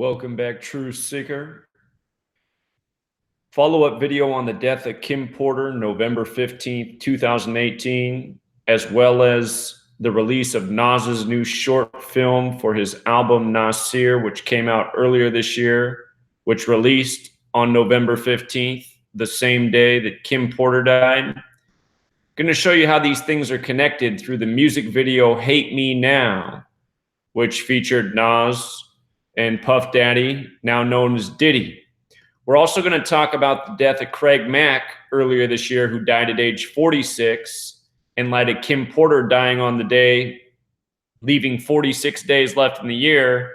Welcome back, True Seeker. Follow-up video on the death of Kim Porter, November 15th, 2018, as well as the release of Nas's new short film for his album Nasir, which came out earlier this year, which released on November 15th, the same day that Kim Porter died. I'm going to show you how these things are connected through the music video Hate Me Now, which featured Nas and Puff Daddy, now known as Diddy. We're also going to talk about the death of Craig Mack earlier this year, who died at age 46, in light of Kim Porter dying on the day, leaving 46 days left in the year.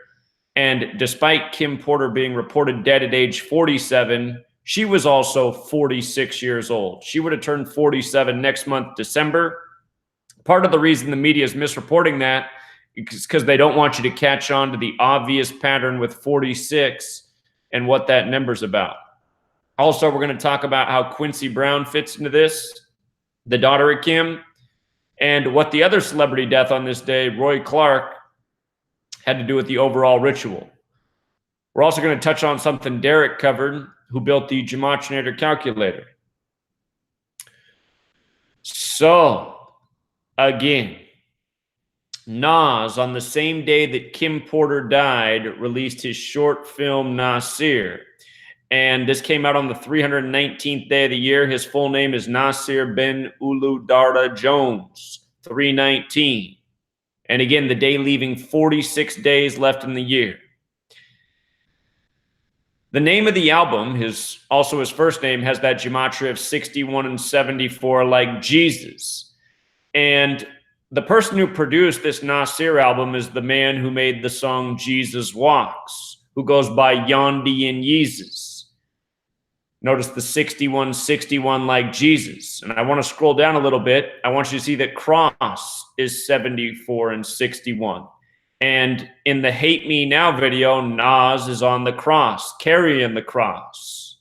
And despite Kim Porter being reported dead at age 47, she was also 46 years old. She would have turned 47 next month, December. Part of the reason the media is misreporting that is because they don't want you to catch on to the obvious pattern with 46 and what that number's about. Also, we're going to talk about how Quincy Brown fits into this, the daughter of Kim, and what the other celebrity death on this day, Roy Clark, had to do with the overall ritual. We're also going to touch on something Derek covered, who built the Gematria calculator. So, again, Nas, on the same day that Kim Porter died, released his short film Nasir. And this came out on the 319th day of the year. His full name is Nasir Ben Ulu Darda Jones, 319. And again, the day leaving 46 days left in the year. The name of the album, also his first name, has that gematria of 61 and 74, like Jesus. And the person who produced this Nasir album is the man who made the song Jesus Walks, who goes by Yandi and Yeezus. Notice the 61, 61 like Jesus. And I want to scroll down a little bit. I want you to see that cross is 74 and 61. And in the Hate Me Now video, Nas is on the cross, carrying the cross.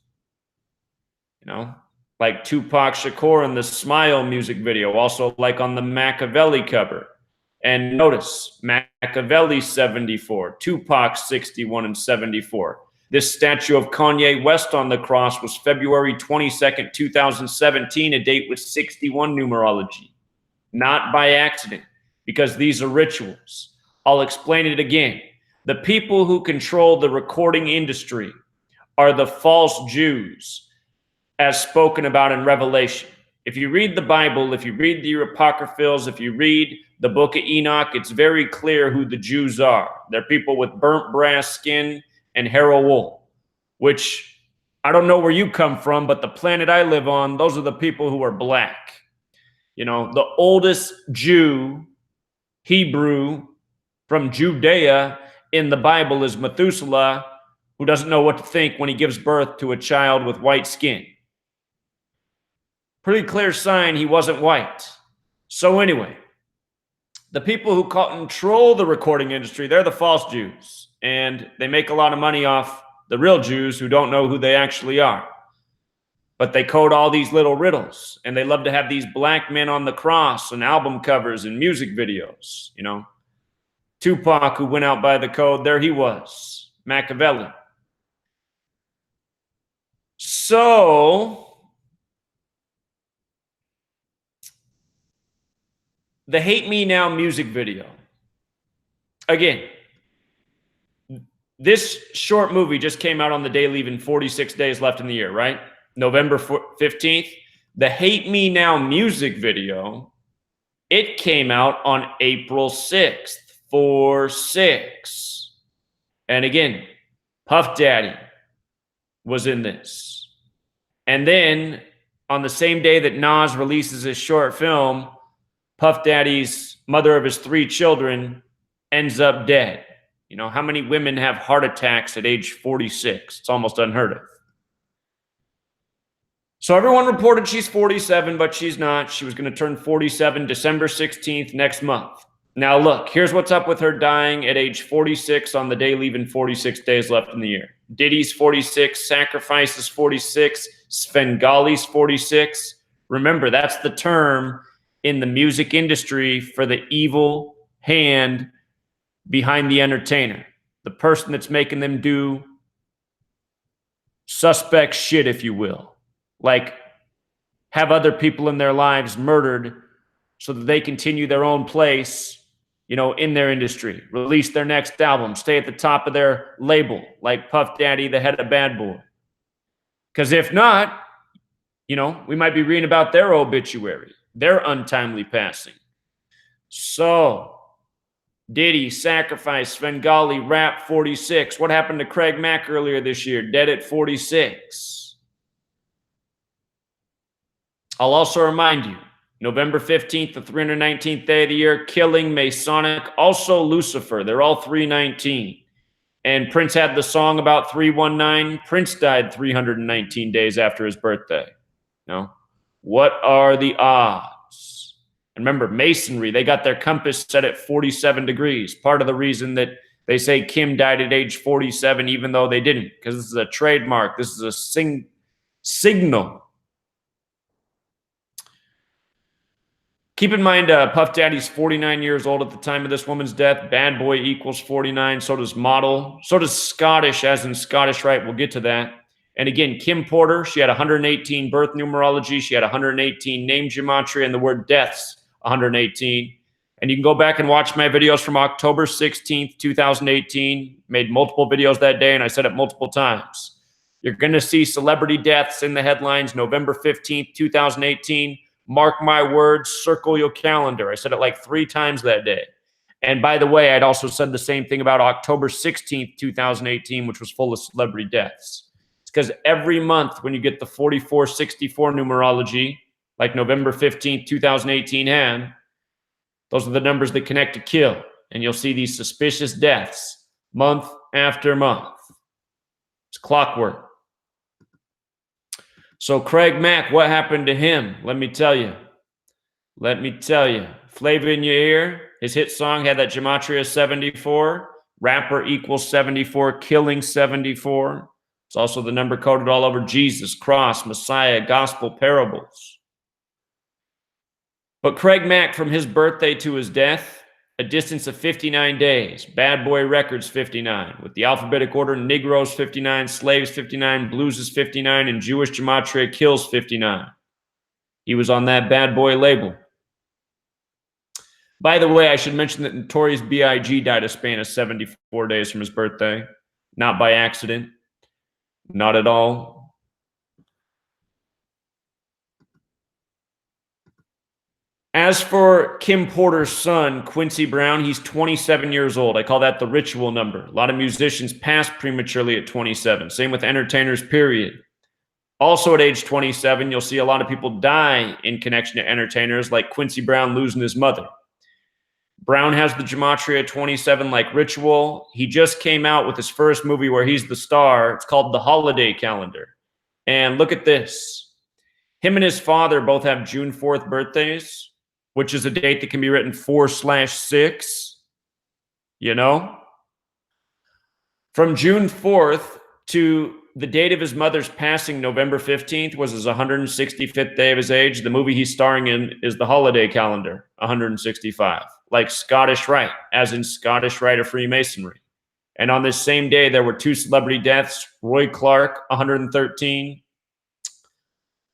You know? Like Tupac Shakur in the Smile music video, also like on the Machiavelli cover. And notice, Machiavelli 74, Tupac 61 and 74. This statue of Kanye West on the cross was February 22nd, 2017, a date with 61 numerology. Not by accident, because these are rituals. I'll explain it again. The people who control the recording industry are the false Jews, as spoken about in Revelation. If you read the Bible, if you read the Apocryphals, if you read the book of Enoch, it's very clear who the Jews are. They're people with burnt brass skin and hair of wool, which I don't know where you come from, but the planet I live on, those are the people who are black. You know, the oldest Jew, Hebrew, from Judea in the Bible is Methuselah, who doesn't know what to think when he gives birth to a child with white skin. Pretty clear sign he wasn't white. So anyway, the people who control the recording industry, they're the false Jews. And they make a lot of money off the real Jews who don't know who they actually are. But they code all these little riddles. And they love to have these black men on the cross and album covers and music videos. You know, Tupac, who went out by the code, there he was, Machiavelli. So the Hate Me Now music video. Again, this short movie just came out on the day leaving 46 days left in the year, right? November 15th. The Hate Me Now music video, it came out on April 6th, 4/6. And again, Puff Daddy was in this. And then on the same day that Nas releases his short film, Puff Daddy's mother of his 3 children ends up dead. You know, how many women have heart attacks at age 46? It's almost unheard of. So everyone reported she's 47, but she's not. She was going to turn 47 December 16th next month. Now look, here's what's up with her dying at age 46 on the day leaving 46 days left in the year. Diddy's 46, Sacrifice is 46, Svengali's 46. Remember, that's the term in the music industry for the evil hand behind the entertainer. the person that's making them do suspect shit, if you will, like have other people in their lives murdered so that they continue their own place, you know, in their industry, release their next album, stay at the top of their label, like Puff Daddy, the head of Bad Boy. Because if not, you know, we might be reading about their obituary, their untimely passing. So, Diddy, Sacrifice, Svengali, Rap 46. What happened to Craig Mack earlier this year? Dead at 46. I'll also remind you, November 15th, the 319th day of the year, Killing, Masonic, also Lucifer. They're all 319. And Prince had the song about 319. Prince died 319 days after his birthday. No. What are the odds? And remember, Masonry, they got their compass set at 47 degrees. Part of the reason that they say Kim died at age 47, even though they didn't, because this is a trademark. This is a signal. Keep in mind, Puff Daddy's 49 years old at the time of this woman's death. Bad Boy equals 49. So does Model. So does Scottish, as in Scottish Rite. We'll get to that. And again, Kim Porter, she had 118 birth numerology. She had 118 name gematria, and the word deaths, 118. And you can go back and watch my videos from October 16th, 2018. Made multiple videos that day, and I said it multiple times. You're going to see celebrity deaths in the headlines November 15th, 2018. Mark my words, circle your calendar. I said it like 3 times that day. And by the way, I'd also said the same thing about October 16th, 2018, which was full of celebrity deaths. It's because every month when you get the 4464 numerology, like November 15th, 2018 had, those are the numbers that connect to kill. And you'll see these suspicious deaths month after month. It's clockwork. So Craig Mack, what happened to him? Let me tell you. Flavor in your ear. His hit song had that Gematria 74. Rapper equals 74. Killing 74. It's also the number coded all over Jesus, cross, Messiah, gospel, parables. But Craig Mack, from his birthday to his death, a distance of 59 days. Bad Boy Records 59. With the alphabetic order, Negroes 59, Slaves 59, Blues is 59, and Jewish Gematria Kills 59. He was on that Bad Boy label. By the way, I should mention that Notorious B.I.G. died a span of 74 days from his birthday. Not by accident. Not at all. As for Kim Porter's son, Quincy Brown, he's 27 years old. I call that the ritual number. A lot of musicians pass prematurely at 27. Same with entertainers, period. Also at age 27, you'll see a lot of people die in connection to entertainers, like Quincy Brown losing his mother. Brown has the Gematria 27 like ritual. He just came out with his first movie where he's the star. It's called The Holiday Calendar. And look at this. Him and his father both have June 4th birthdays, which is a date that can be written 4/6, you know? From June 4th to the date of his mother's passing, November 15th, was his 165th day of his age. The movie he's starring in is The Holiday Calendar, 165. Like Scottish Rite, as in Scottish Rite of Freemasonry. And on this same day, there were 2 celebrity deaths. Roy Clark, 113.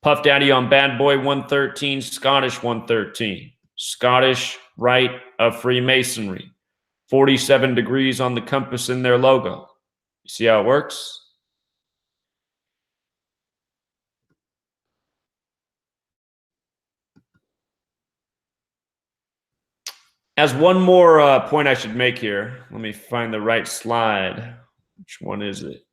Puff Daddy on Bad Boy, 113. Scottish, 113. Scottish Rite of Freemasonry. 47 degrees on the compass in their logo. You see how it works? As one more point I should make here, let me find the right slide. Which one is it?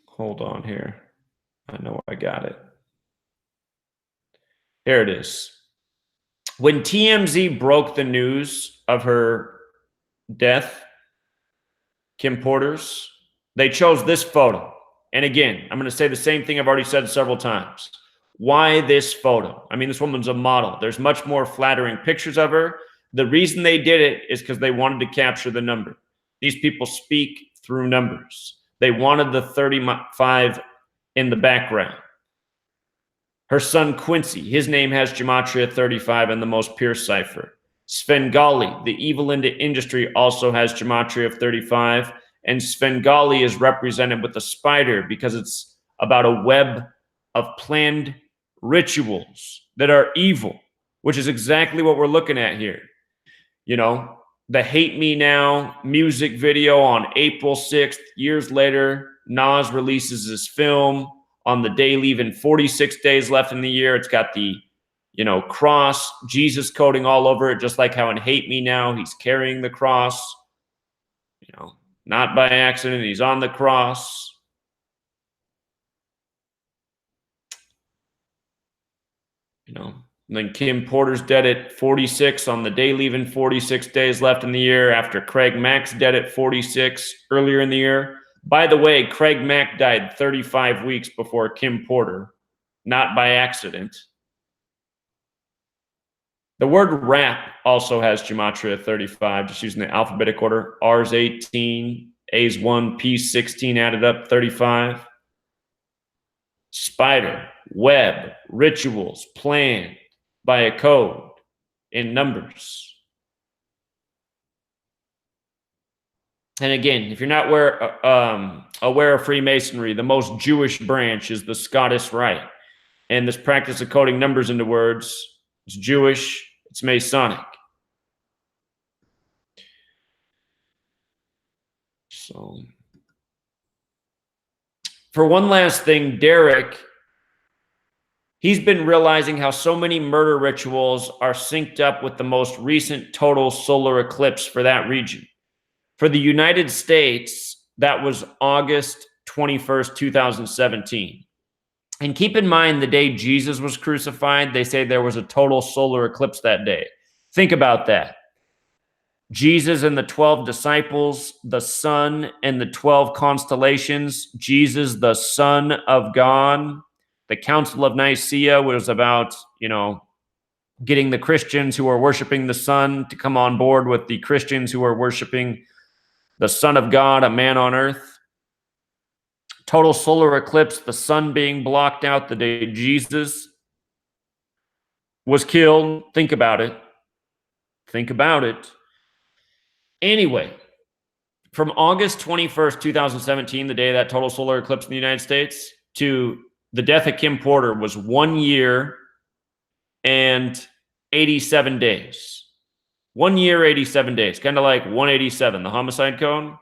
Hold on here. I know I got it. Here it is. When TMZ broke the news of her death, Kim Porter's, they chose this photo. And again, I'm going to say the same thing I've already said several times. Why this photo? I mean, this woman's a model. There's much more flattering pictures of her. The reason they did it is because they wanted to capture the number. These people speak through numbers. They wanted the 35 in the background. Her son Quincy, his name has Gematria 35 and the most pierced cipher. Svengali, the evil industry, also has Gematria of 35. And Svengali is represented with a spider because it's about a web of planned rituals that are evil, which is exactly what we're looking at here. You know, the Hate Me Now music video on April 6th, years later, Nas releases his film on the day leaving 46 days left in the year. It's got the, cross, Jesus coding all over it, just like how in Hate Me Now, he's carrying the cross, not by accident. He's on the cross. And then Kim Porter's dead at 46 on the day leaving 46 days left in the year after Craig Mack's dead at 46 earlier in the year. By the way, Craig Mack died 35 weeks before Kim Porter, not by accident. The word rap also has Gematria 35, just using the alphabetic order. R's 18, A's 1, P's 16 added up, 35. Spider, web, rituals, planned by a code in numbers. And again, if you're not aware of Freemasonry, the most Jewish branch is the Scottish Rite. And this practice of coding numbers into words, it's Jewish, it's Masonic. So, for one last thing, Derek, he's been realizing how so many murder rituals are synced up with the most recent total solar eclipse for that region. For the United States, that was August 21st, 2017. And keep in mind, the day Jesus was crucified, they say there was a total solar eclipse that day. Think about that. Jesus and the 12 disciples, the sun and the 12 constellations, Jesus, the Son of God. The Council of Nicaea was about, getting the Christians who are worshiping the sun to come on board with the Christians who are worshiping the Son of God, a man on earth. Total solar eclipse, the sun being blocked out the day Jesus was killed. Think about it. Think about it. Anyway, from August 21st, 2017, the day of that total solar eclipse in the United States, to the death of Kim Porter was 1 year and 87 days. 1 year, 87 days. Kind of like 187, the homicide code.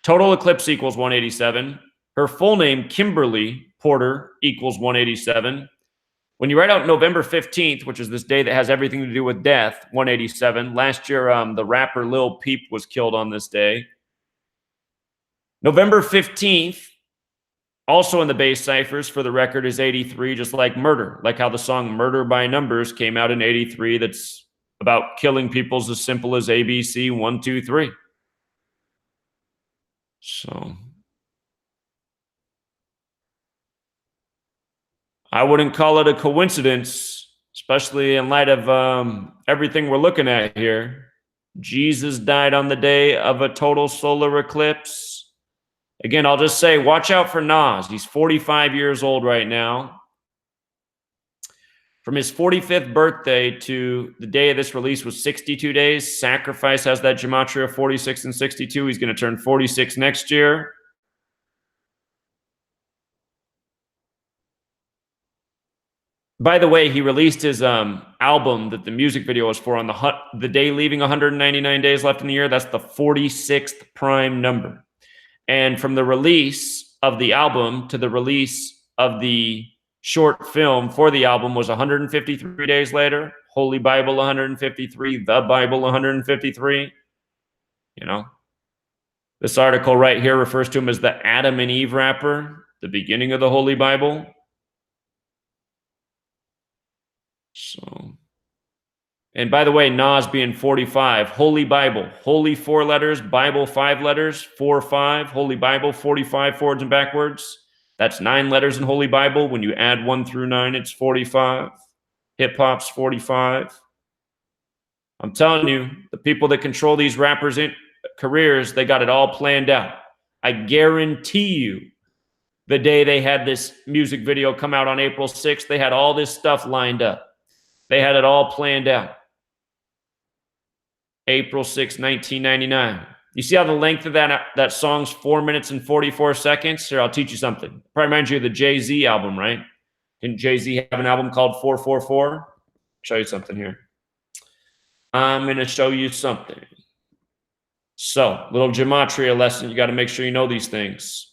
Total eclipse equals 187. Her full name, Kimberly Porter, equals 187. When you write out November 15th, which is this day that has everything to do with death, 187. Last year, the rapper Lil Peep was killed on this day. November 15th, also in the base ciphers, for the record, is 83, just like murder. Like how the song Murder by Numbers came out in 83, that's about killing people as simple as ABC 1, 2, 3. So I wouldn't call it a coincidence, especially in light of everything we're looking at here. Jesus died on the day of a total solar eclipse. Again, I'll just say, watch out for Nas. He's 45 years old right now. From his 45th birthday to the day of this release was 62 days. Sacrifice has that gematria of 46 and 62. He's going to turn 46 next year. By the way, he released his album that the music video was for on the day leaving 199 days left in the year. That's the 46th prime number. And from the release of the album to the release of the short film for the album was 153 days later. Holy Bible 153, the Bible 153. This article right here refers to him as the Adam and Eve rapper, the beginning of the Holy Bible. So, and by the way, Nas being 45, Holy Bible, Holy 4 letters, Bible 5 letters, 4, 5, Holy Bible 45 forwards and backwards. That's 9 letters in Holy Bible. When you add 1 through 9, it's 45. Hip hop's 45. I'm telling you, the people that control these rappers' careers, they got it all planned out. I guarantee you the day they had this music video come out on April 6th, they had all this stuff lined up. They had it all planned out. April 6th, 1999. You see how the length of that song's 4 minutes and 44 seconds? Here, I'll teach you something. Probably reminds you of the Jay-Z album, right? Didn't Jay-Z have an album called 444? Show you something here. I'm going to show you something. So, little gematria lesson. You got to make sure you know these things.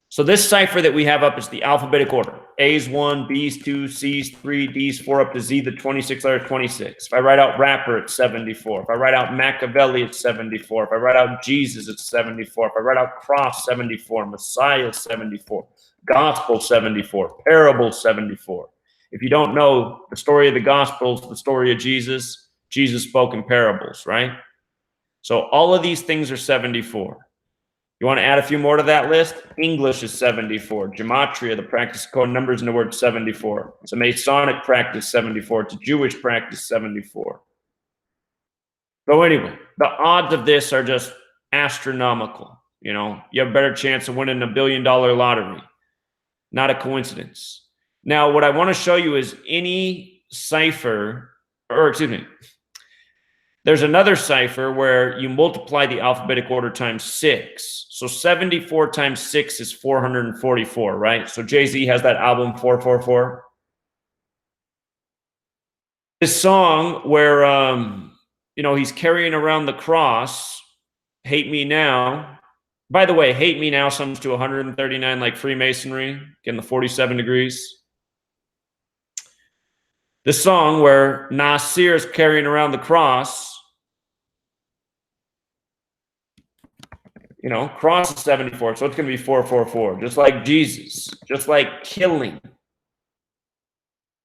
So this cipher that we have up is the alphabetic order. A's 1, B's 2, C's 3, D's 4, up to Z, the 26th letter, 26. If I write out rapper, it's 74. If I write out Machiavelli, it's 74. If I write out Jesus, it's 74. If I write out cross, 74. Messiah, 74. Gospel, 74. Parable, 74. If you don't know the story of the Gospels, the story of Jesus, Jesus spoke in parables, right? So all of these things are 74. You want to add a few more to that list? English is 74. Gematria, the practice of code numbers in the word, 74. It's a Masonic practice, 74. It's a Jewish practice, 74. So anyway, the odds of this are just astronomical. You know, you have a better chance of winning $1 billion lottery. Not a coincidence. Now, what I want to show you is any cipher, or excuse me, there's another cipher where you multiply the alphabetic order times 6. So 74 times 6 is 444, right? So Jay-Z has that album 444. This song where, you know, he's carrying around the cross, Hate Me Now. By the way, Hate Me Now sums to 139 like Freemasonry, getting the 47 degrees. This song where Nasir is carrying around the cross, you know, cross is 74, so it's going to be 444, just like Jesus, just like killing.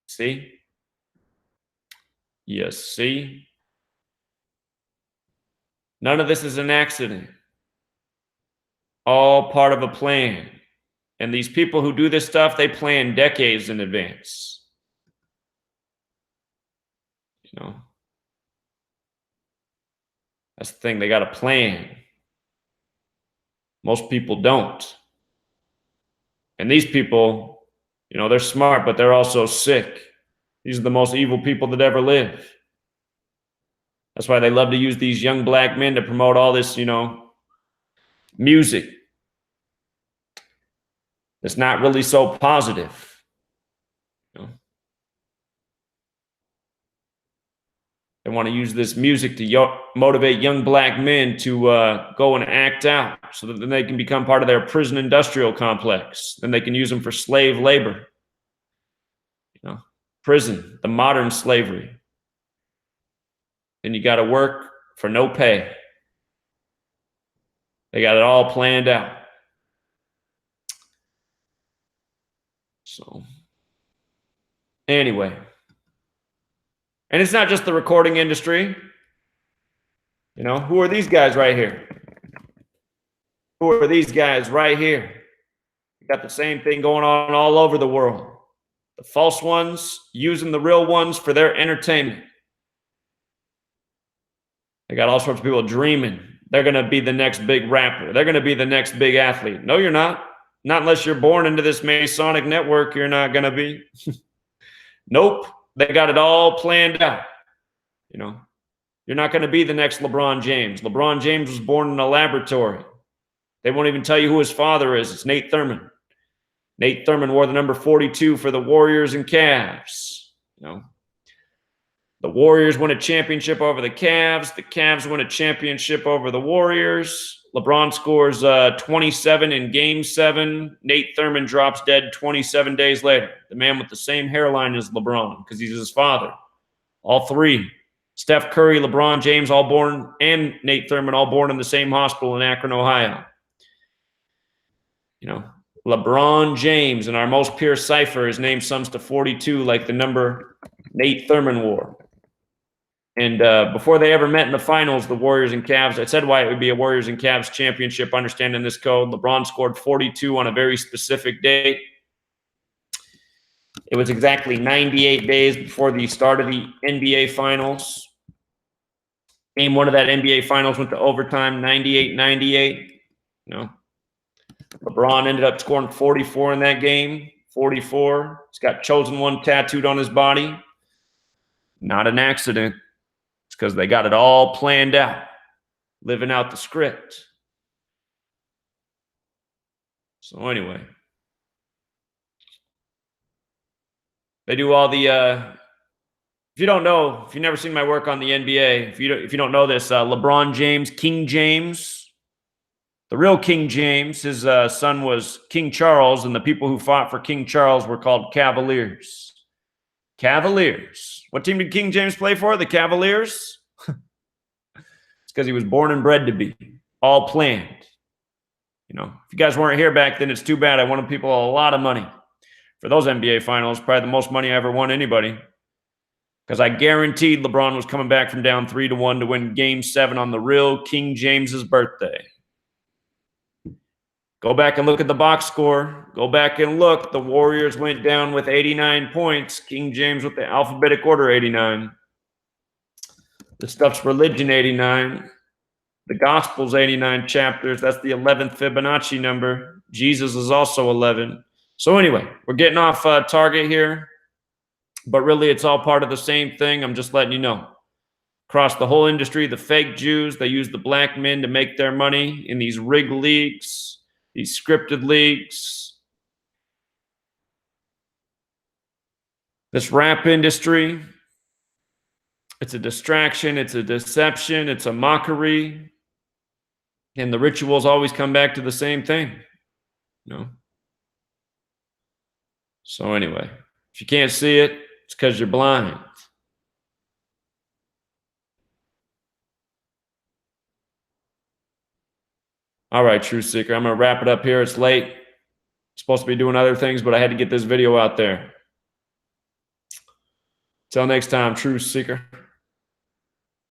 See? Yes, see? None of this is an accident. All part of a plan. And these people who do this stuff, they plan decades in advance. You know? That's the thing, they got a plan. Most people don't. And these people, you know, they're smart, but they're also sick. These are the most evil people that ever lived. That's why they love to use these young black men to promote all this, you know, music. It's not really so positive. You know? They want to use this music to motivate young black men to go and act out so that then they can become part of their prison industrial complex. Then they can use them for slave labor. You know, prison, the modern slavery. Then you got to work for no pay. They got it all planned out. So, anyway. And it's not just the recording industry. You know, who are these guys right here? Who are these guys right here? You got the same thing going on all over the world. The false ones using the real ones for their entertainment. They got all sorts of people dreaming they're going to be the next big rapper. They're going to be the next big athlete. No, you're not. Not unless you're born into this Masonic network, you're not going to be. Nope. They got it all planned out. You know, you're not going to be the next LeBron James. LeBron James was born in a laboratory. They won't even tell you who his father is. It's Nate Thurman. Nate Thurman wore the number 42 for the Warriors and Cavs. You know, the Warriors win a championship over the Cavs. The Cavs win a championship over the Warriors. LeBron scores 27 in Game 7. Nate Thurman drops dead 27 days later. The man with the same hairline as LeBron because he's his father. All three. Steph Curry, LeBron James, all born, and Nate Thurman, all born in the same hospital in Akron, Ohio. You know, LeBron James in our most pure cipher, his name sums to 42 like the number Nate Thurman wore. And before they ever met in the finals, the Warriors and Cavs, I said why it would be a Warriors and Cavs championship, understanding this code. LeBron scored 42 on a very specific date. It was exactly 98 days before the start of the NBA Finals. Game one of that NBA Finals went to overtime, 98-98. You know, LeBron ended up scoring 44 in that game. 44. He's got chosen one tattooed on his body. Not an accident. It's because they got it all planned out, living out the script. So anyway, they do all the if you don't know, if you've never seen my work on the NBA, if you don't know this, LeBron James, King James, the real King James, his son was King Charles, and the people who fought for King Charles were called Cavaliers. Cavaliers. What team did King James play for? The Cavaliers? It's because he was born and bred to be. All planned. You know, if you guys weren't here back then, it's too bad. I won people a lot of money for those NBA finals, probably the most money I ever won anybody. Because I guaranteed LeBron was coming back from down 3-1 to win Game 7 on the real King James's birthday. Go back and look at the box score. Go back and look. The Warriors went down with 89 points. King James with the alphabetic order 89. The Stuff's Religion 89. The Gospel's 89 chapters. That's the 11th Fibonacci number. Jesus is also 11. So anyway, we're getting off target here. But really, it's all part of the same thing. I'm just letting you know. Across the whole industry, the fake Jews, they use the black men to make their money in these rigged leagues, these scripted leagues. This rap industry, it's a distraction, it's a deception, it's a mockery. And the rituals always come back to the same thing, you know? So anyway, if you can't see it, it's because you're blind. All right, Truth Seeker, I'm going to wrap it up here. It's late. I'm supposed to be doing other things, but I had to get this video out there. Till next time, Truth Seeker.